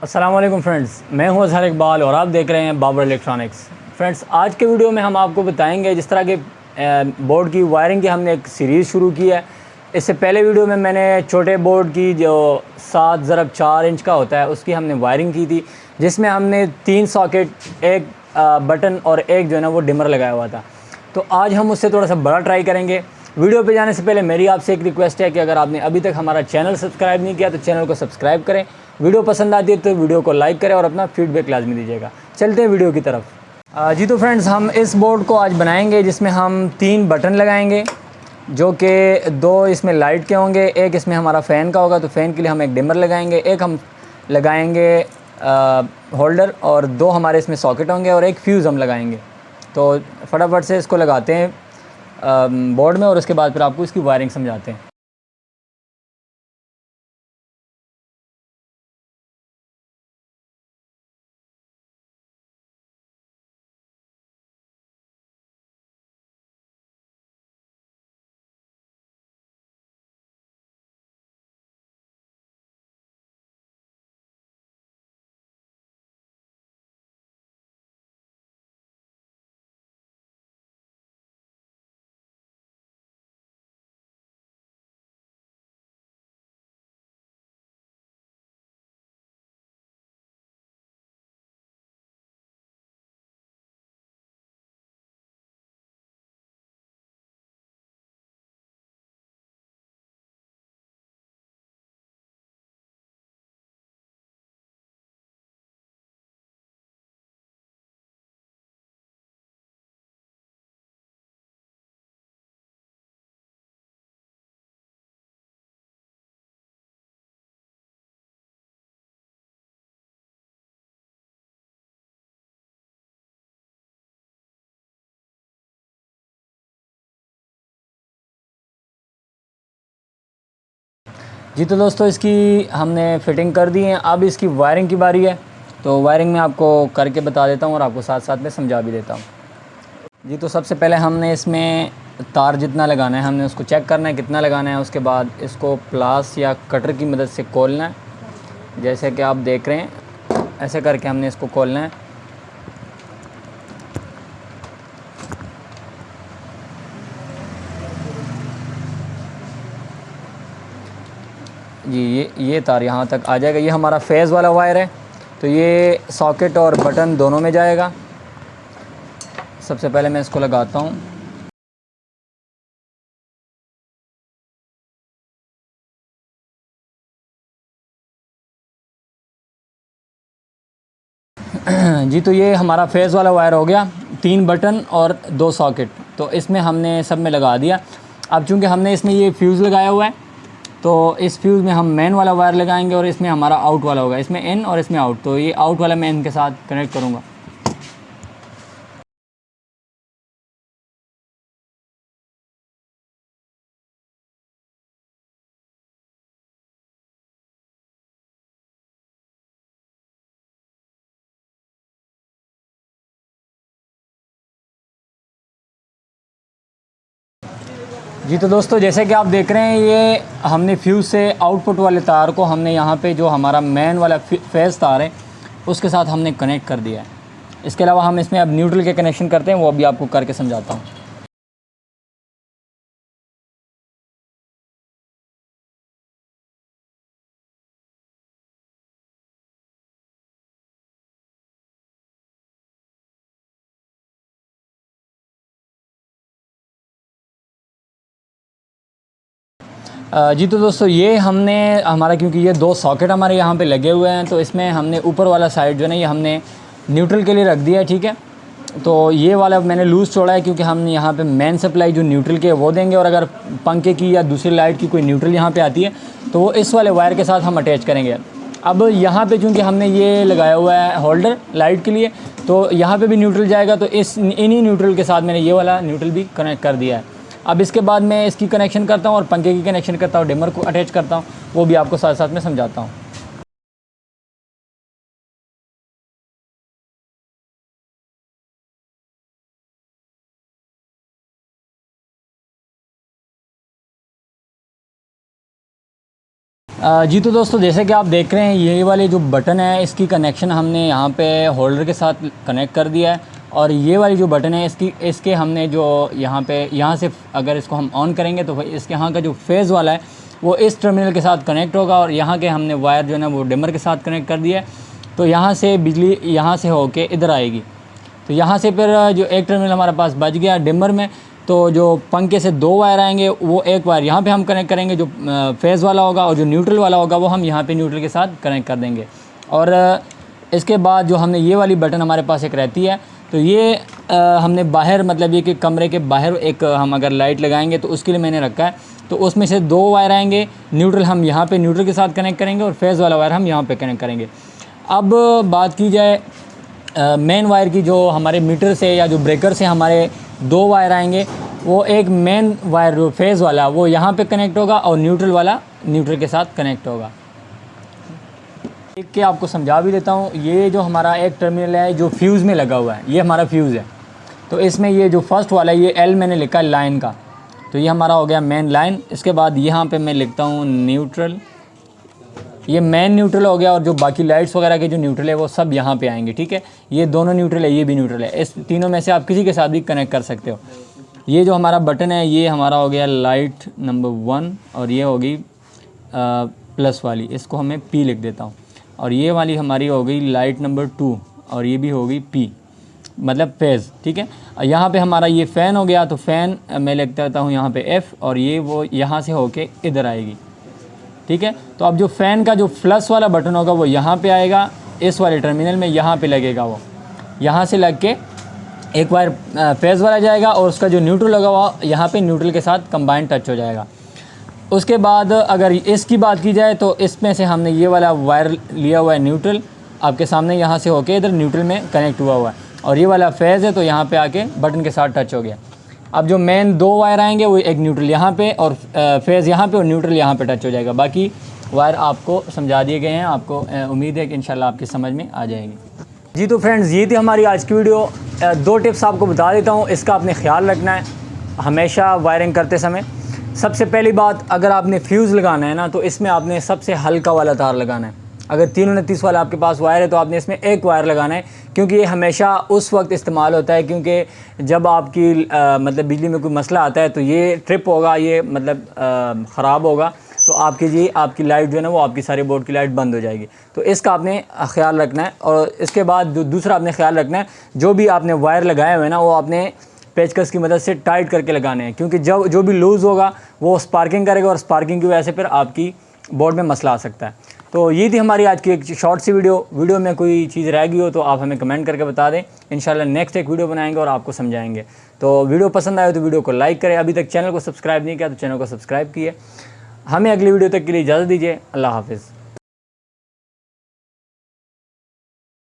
अस्सलाम वालेकुम फ्रेंड्स, मैं हूं अज़हर इकबाल और आप देख रहे हैं बाबर इलेक्ट्रॉनिक्स। फ्रेंड्स, आज के वीडियो में हम आपको बताएंगे जिस तरह के बोर्ड की वायरिंग की हमने एक सीरीज़ शुरू की है। इससे पहले वीडियो में मैंने छोटे बोर्ड की जो 7/4 इंच का होता है उसकी हमने वायरिंग की थी, जिसमें हमने 3 सॉकेट, एक बटन और एक जो है ना वो डिमर लगाया हुआ था। तो आज हम उससे थोड़ा सा बड़ा ट्राई करेंगे। वीडियो पे जाने से पहले मेरी आपसे एक रिक्वेस्ट है कि अगर आपने अभी तक हमारा चैनल सब्सक्राइब नहीं किया तो चैनल को सब्सक्राइब करें। वीडियो पसंद आती है तो वीडियो को लाइक करें और अपना फीडबैक लाजमी दीजिएगा। चलते हैं वीडियो की तरफ। जी तो फ्रेंड्स, हम इस बोर्ड को आज बनाएंगे जिसमें हम 3 बटन लगाएंगे, जो कि 2 इसमें लाइट के होंगे, एक इसमें हमारा फ़ैन का होगा तो फ़ैन के लिए हम एक डिमर लगाएंगे, एक हम लगाएंगे होल्डर और 2 हमारे इसमें सॉकेट होंगे और एक फ्यूज़ हम लगाएंगे। तो फटाफट से इसको लगाते हैं बोर्ड में और उसके बाद फिर आपको इसकी वायरिंग समझाते हैं। जी तो दोस्तों, इसकी हमने फ़िटिंग कर दी है। अब इसकी वायरिंग की बारी है, तो वायरिंग में आपको करके बता देता हूँ और आपको साथ साथ में समझा भी देता हूँ। जी तो सबसे पहले हमने इसमें तार जितना लगाना है हमने उसको चेक करना है कितना लगाना है। उसके बाद इसको प्लास या कटर की मदद से खोलना है, जैसे कि आप देख रहे हैं, ऐसे करके हमने इसको खोलना है। जी ये तार यहाँ तक आ जाएगा। ये हमारा फेज़ वाला वायर है, तो ये सॉकेट और बटन दोनों में जाएगा। सबसे पहले मैं इसको लगाता हूँ। जी तो ये हमारा फेज़ वाला वायर हो गया, 3 बटन और 2 सॉकेट, तो इसमें हमने सब में लगा दिया। अब चूँकि हमने इसमें ये फ्यूज़ लगाया हुआ है, तो इस फ्यूज़ में हम मेन वाला वायर लगाएंगे और इसमें हमारा आउट वाला होगा, इसमें इन और इसमें आउट। तो ये आउट वाला मैं इनके साथ कनेक्ट करूँगा। जी तो दोस्तों, जैसे कि आप देख रहे हैं, ये हमने फ्यूज़ से आउटपुट वाले तार को हमने यहाँ पे जो हमारा मेन वाला फेज़ तार है उसके साथ हमने कनेक्ट कर दिया है। इसके अलावा हम इसमें अब न्यूट्रल के कनेक्शन करते हैं, वो अभी आपको करके समझाता हूँ। जी तो दोस्तों, ये हमने हमारा क्योंकि ये 2 सॉकेट हमारे यहाँ पे लगे हुए हैं, तो इसमें हमने ऊपर वाला साइड जो है ना ये हमने न्यूट्रल के लिए रख दिया है, ठीक है। तो ये वाला मैंने लूज़ छोड़ा है क्योंकि हम यहाँ पे मेन सप्लाई जो न्यूट्रल की है वो देंगे, और अगर पंखे की या दूसरी लाइट की कोई न्यूट्रल यहाँ पे आती है तो वो इस वाले वायर के साथ हम अटैच करेंगे। अब यहाँ पे चूँकि हमने ये लगाया हुआ है होल्डर लाइट के लिए, तो यहाँ पे भी न्यूट्रल जाएगा, तो इन्हीं न्यूट्रल के साथ मैंने ये वाला न्यूट्रल भी कनेक्ट कर दिया है। अब इसके बाद मैं इसकी कनेक्शन करता हूँ और पंखे की कनेक्शन करता हूँ, डिमर को अटैच करता हूँ, वो भी आपको साथ साथ में समझाता हूँ। जी तो दोस्तों, जैसे कि आप देख रहे हैं ये वाले जो बटन है इसकी कनेक्शन हमने यहाँ पे होल्डर के साथ कनेक्ट कर दिया है, और ये वाली जो बटन है इसके हमने जो यहाँ से अगर इसको हम ऑन करेंगे तो इसके यहाँ का जो फेज़ वाला है वो इस टर्मिनल के साथ कनेक्ट होगा, और यहाँ के हमने वायर जो है ना वो डिमर के साथ कनेक्ट कर दिया है। तो यहाँ से बिजली यहाँ से होके इधर आएगी। तो यहाँ से फिर जो एक टर्मिनल हमारे पास बच गया डिमर में, तो जो पंखे से 2 वायर आएंगे वो एक वायर यहाँ पे हम कनेक्ट करेंगे जो फेज़ वाला होगा, और जो न्यूट्रल वाला होगा वो हम यहाँ पे न्यूट्रल के साथ कनेक्ट कर देंगे। और इसके बाद जो हमने ये वाली बटन हमारे पास एक रहती है, तो ये हमने बाहर मतलब ये कि कमरे के बाहर एक हम अगर लाइट लगाएंगे तो उसके लिए मैंने रखा है। तो उसमें से 2 वायर आएंगे, न्यूट्रल हम यहाँ पे न्यूट्रल के साथ कनेक्ट करेंगे और फेज़ वाला वायर हम यहाँ पे कनेक्ट करेंगे। अब बात की जाए मेन वायर की, जो हमारे मीटर से या जो ब्रेकर से हमारे 2 वायर आएंगे, वो एक मेन वायर जो फेज़ वाला वो यहाँ पे कनेक्ट होगा और न्यूट्रल वाला न्यूट्रल के साथ कनेक्ट होगा। एक के आपको समझा भी देता हूँ। ये जो हमारा एक टर्मिनल है जो फ्यूज़ में लगा हुआ है, ये हमारा फ्यूज़ है। तो इसमें ये जो फर्स्ट वाला है ये L मैंने लिखा है लाइन का, तो ये हमारा हो गया मेन लाइन। इसके बाद यहाँ पे मैं लिखता हूँ न्यूट्रल, ये मेन न्यूट्रल हो गया, और जो बाकी लाइट्स वगैरह के जो न्यूट्रल है वो सब यहाँ पे आएंगे। ठीक है, ये दोनों न्यूट्रल है, ये भी न्यूट्रल है। इस तीनों में से आप किसी के साथ भी कनेक्ट कर सकते हो। ये जो हमारा बटन है ये हमारा हो गया लाइट नंबर 1, और ये होगी प्लस वाली, इसको हमें P लिख देता हूँ। और ये वाली हमारी हो गई लाइट नंबर 2, और ये भी होगी P मतलब फेज़। ठीक है, यहाँ पे हमारा ये फ़ैन हो गया, तो फ़ैन मैं लिख देता हूँ यहाँ पे F, और ये वो यहाँ से होके इधर आएगी। ठीक है, तो अब जो फ़ैन का जो प्लस वाला बटन होगा वो यहाँ पे आएगा, इस वाले टर्मिनल में यहाँ पे लगेगा, वो यहाँ से लग के एक वायर फेज़ वाला जाएगा, और उसका जो न्यूट्रल होगा वो यहाँ पे न्यूट्रल के साथ कंबाइन टच हो जाएगा। उसके बाद अगर इसकी बात की जाए तो इसमें से हमने ये वाला वायर लिया हुआ है न्यूट्रल, आपके सामने यहाँ से होके इधर न्यूट्रल में कनेक्ट हुआ है, और ये वाला फेज़ है तो यहाँ पे आके बटन के साथ टच हो गया। अब जो मेन 2 वायर आएंगे वो एक न्यूट्रल यहाँ पे और फेज़ यहाँ पे और न्यूट्रल यहाँ पे टच हो जाएगा। बाकी वायर आपको समझा दिए गए हैं, आपको उम्मीद है कि इंशाल्लाह आपकी समझ में आ जाएगी। जी तो फ्रेंड्स, ये थी हमारी आज की वीडियो। 2 टिप्स आपको बता देता हूँ, इसका आपने ख्याल रखना है हमेशा वायरिंग करते समय। सबसे पहली बात, अगर आपने फ्यूज़ लगाना है ना तो इसमें आपने सबसे हल्का वाला तार लगाना है। अगर 329 वाला आपके पास वायर है तो आपने इसमें एक वायर लगाना है, क्योंकि ये हमेशा उस वक्त इस्तेमाल होता है क्योंकि जब आपकी मतलब बिजली में कोई मसला आता है तो ये ट्रिप होगा, ये मतलब ख़राब होगा, तो आपकी लाइट जो है ना वो आपकी सारी बोर्ड की लाइट बंद हो जाएगी। तो इसका आपने ख्याल रखना है। और इसके बाद दूसरा आपने ख्याल रखना है, जो भी आपने वायर लगाए हुए हैं ना वो आपने पेचकस की मदद से टाइट करके लगाने हैं, क्योंकि जो भी लूज़ होगा वो स्पार्किंग करेगा, और स्पार्किंग की वजह से फिर आपकी बोर्ड में मसला आ सकता है। तो ये थी हमारी आज की एक शॉर्ट सी वीडियो में कोई चीज़ रह गई हो तो आप हमें कमेंट करके बता दें। इंशाल्लाह नेक्स्ट एक वीडियो बनाएंगे और आपको समझाएंगे। तो वीडियो पसंद आए तो वीडियो को लाइक करें, अभी तक चैनल को सब्सक्राइब नहीं किया तो चैनल को सब्सक्राइब कीजिए। हमें अगली वीडियो तक के लिए इजाज़त दीजिए। अल्लाह हाफ़िज़।